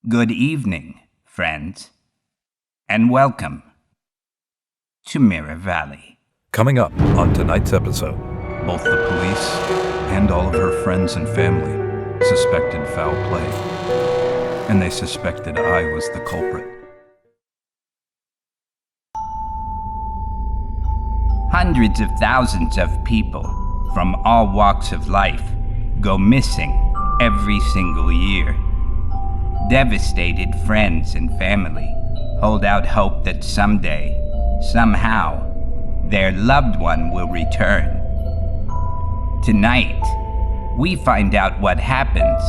Good evening, friends, and welcome to Mirror Valley. Coming up on tonight's episode, both the police and all of her friends and family suspected foul play, and they suspected I was the culprit. Hundreds of thousands of people from all walks of life go missing every single year. Devastated friends and family hold out hope that someday, somehow, their loved one will return. Tonight, we find out what happens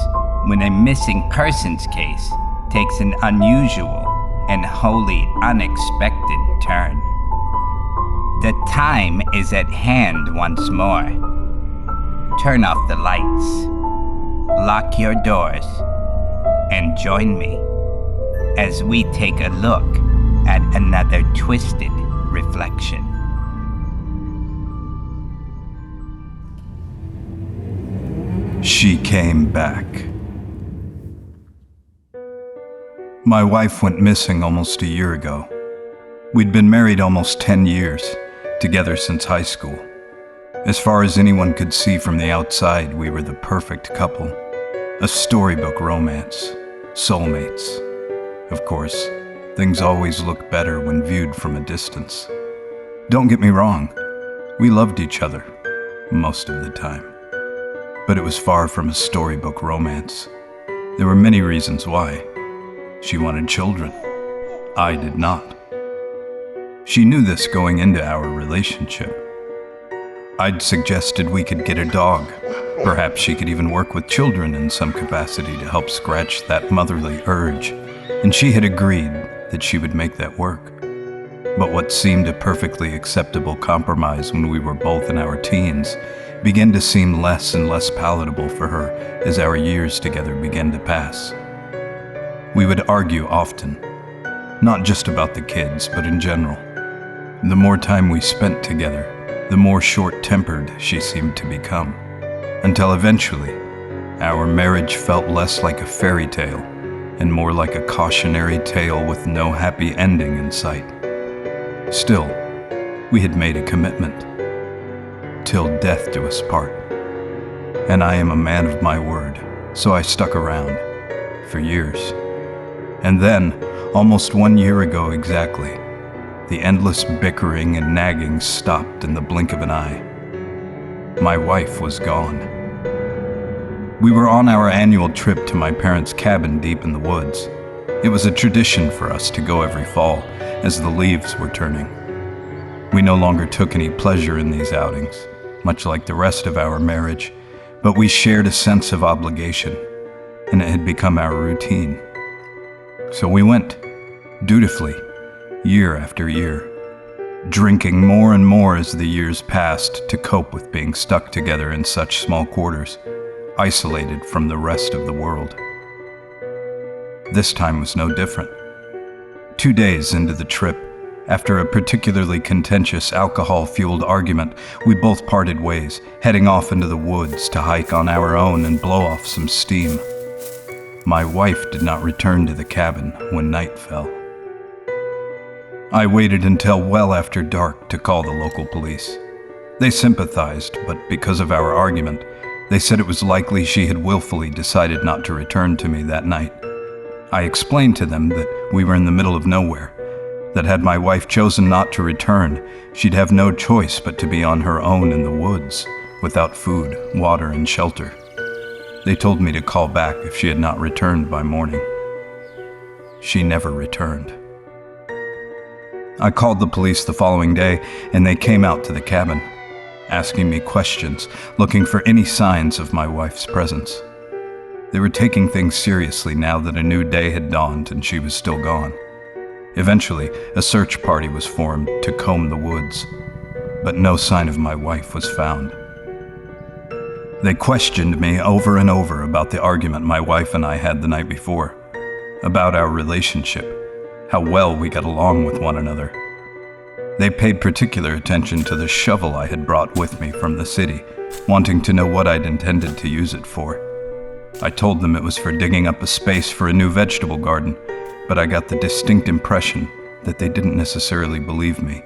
when a missing persons case takes an unusual and wholly unexpected turn. The time is at hand once more. Turn off the lights, lock your doors, and join me as we take a look at another twisted reflection. She came back. My wife went missing almost a year ago. We'd been married almost 10 years, together since high school. As far as anyone could see from the outside, we were the perfect couple. A storybook romance. Soulmates. Of course, things always look better when viewed from a distance. Don't get me wrong, we loved each other, most of the time. But it was far from a storybook romance. There were many reasons why. She wanted children. I did not. She knew this going into our relationship. I'd suggested we could get a dog. Perhaps she could even work with children in some capacity to help scratch that motherly urge, and she had agreed that she would make that work. But what seemed a perfectly acceptable compromise when we were both in our teens began to seem less and less palatable for her as our years together began to pass. We would argue often, not just about the kids, but in general. The more time we spent together, the more short-tempered she seemed to become, until eventually, our marriage felt less like a fairy tale and more like a cautionary tale with no happy ending in sight. Still, we had made a commitment. Till death do us part. And I am a man of my word, so I stuck around for years. And then, almost 1 year ago exactly, the endless bickering and nagging stopped in the blink of an eye. My wife was gone. We were on our annual trip to my parents' cabin deep in the woods. It was a tradition for us to go every fall as the leaves were turning. We no longer took any pleasure in these outings, much like the rest of our marriage, but we shared a sense of obligation, and it had become our routine. So we went, dutifully, year after year, drinking more and more as the years passed to cope with being stuck together in such small quarters, isolated from the rest of the world. This time was no different. 2 days into the trip, after a particularly contentious alcohol-fueled argument, we both parted ways, heading off into the woods to hike on our own and blow off some steam. My wife did not return to the cabin when night fell. I waited until well after dark to call the local police. They sympathized, but because of our argument, they said it was likely she had willfully decided not to return to me that night. I explained to them that we were in the middle of nowhere, that had my wife chosen not to return, she'd have no choice but to be on her own in the woods, without food, water, and shelter. They told me to call back if she had not returned by morning. She never returned. I called the police the following day, and they came out to the cabin, asking me questions, looking for any signs of my wife's presence. They were taking things seriously now that a new day had dawned and she was still gone. Eventually, a search party was formed to comb the woods, but no sign of my wife was found. They questioned me over and over about the argument my wife and I had the night before, about our relationship, how well we got along with one another. They paid particular attention to the shovel I had brought with me from the city, wanting to know what I'd intended to use it for. I told them it was for digging up a space for a new vegetable garden, but I got the distinct impression that they didn't necessarily believe me.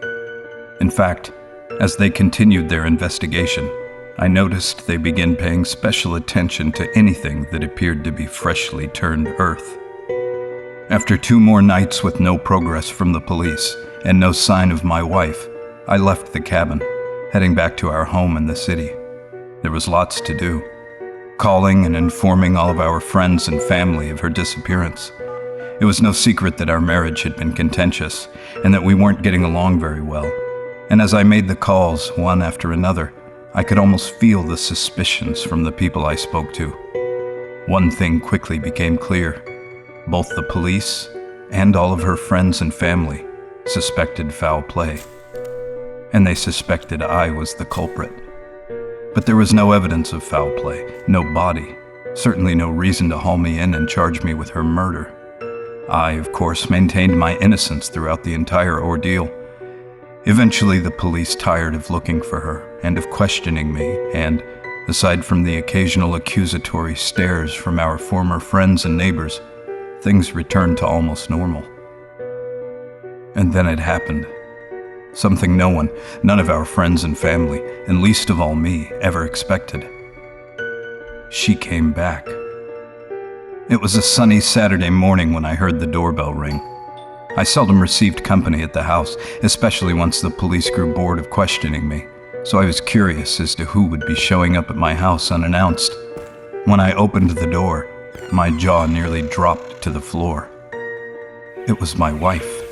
In fact, as they continued their investigation, I noticed they began paying special attention to anything that appeared to be freshly turned earth. After 2 more nights with no progress from the police and no sign of my wife, I left the cabin, heading back to our home in the city. There was lots to do, calling and informing all of our friends and family of her disappearance. It was no secret that our marriage had been contentious and that we weren't getting along very well. And as I made the calls, one after another, I could almost feel the suspicions from the people I spoke to. One thing quickly became clear. Both the police and all of her friends and family suspected foul play. And they suspected I was the culprit. But there was no evidence of foul play, no body, certainly no reason to haul me in and charge me with her murder. I, of course, maintained my innocence throughout the entire ordeal. Eventually, the police tired of looking for her and of questioning me, and, aside from the occasional accusatory stares from our former friends and neighbors, things returned to almost normal. And then it happened. Something none of our friends and family, and least of all me, ever expected. She came back. It was a sunny Saturday morning when I heard the doorbell ring. I seldom received company at the house, especially once the police grew bored of questioning me, so I was curious as to who would be showing up at my house unannounced. When I opened the door, my jaw nearly dropped to the floor. It was my wife.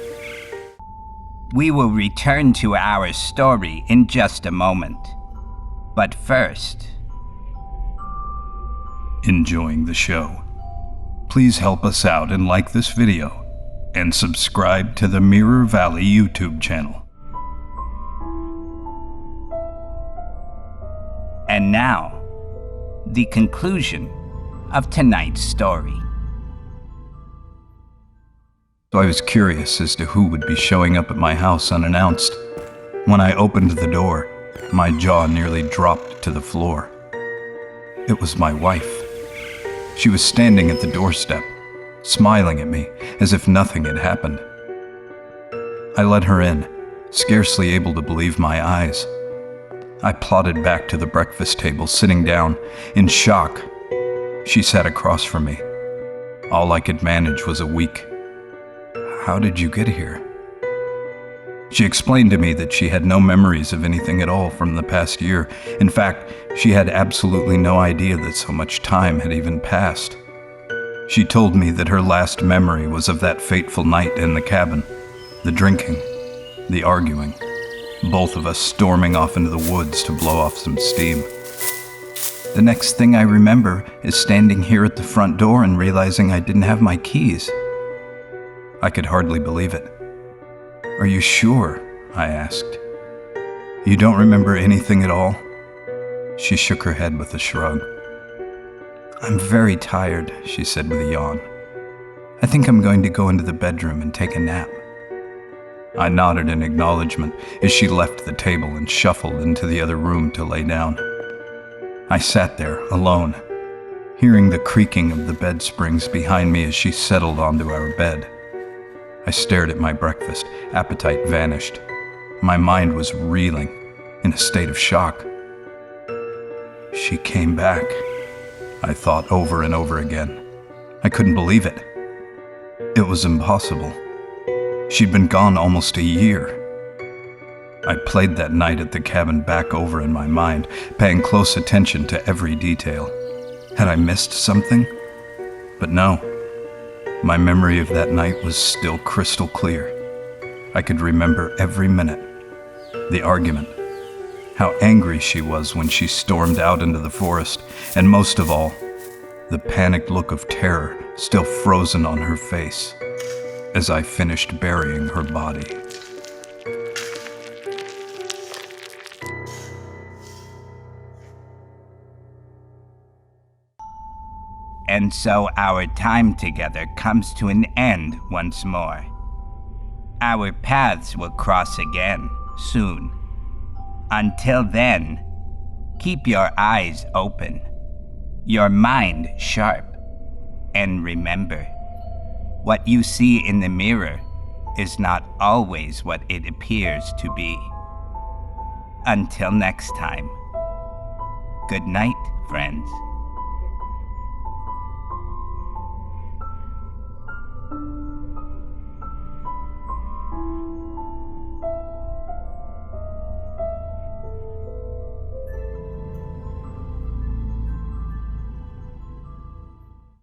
We will return to our story in just a moment. But first, enjoying the show? Please help us out and like this video, and subscribe to the Mirror Valley YouTube channel. And now, the conclusion of tonight's story. So I was curious as to who would be showing up at my house unannounced. When I opened the door, my jaw nearly dropped to the floor. It was my wife. She was standing at the doorstep, smiling at me as if nothing had happened. I let her in, scarcely able to believe my eyes. I plodded back to the breakfast table, sitting down, in shock. She sat across from me. All I could manage was a weak, "How did you get here?" She explained to me that she had no memories of anything at all from the past year. In fact, she had absolutely no idea that so much time had even passed. She told me that her last memory was of that fateful night in the cabin, the drinking, the arguing, both of us storming off into the woods to blow off some steam. The next thing I remember is standing here at the front door and realizing I didn't have my keys. I could hardly believe it. "Are you sure?" I asked. "You don't remember anything at all?" She shook her head with a shrug. "I'm very tired," she said with a yawn. "I think I'm going to go into the bedroom and take a nap." I nodded in acknowledgement as she left the table and shuffled into the other room to lay down. I sat there, alone, hearing the creaking of the bed springs behind me as she settled onto our bed. I stared at my breakfast. Appetite vanished. My mind was reeling, in a state of shock. She came back, I thought over and over again. I couldn't believe it. It was impossible. She'd been gone almost a year. I played that night at the cabin back over in my mind, paying close attention to every detail. Had I missed something? But no. My memory of that night was still crystal clear. I could remember every minute. The argument. How angry she was when she stormed out into the forest, and most of all, the panicked look of terror still frozen on her face as I finished burying her body. And so our time together comes to an end once more. Our paths will cross again soon. Until then, keep your eyes open, your mind sharp, and remember, what you see in the mirror is not always what it appears to be. Until next time, good night, friends.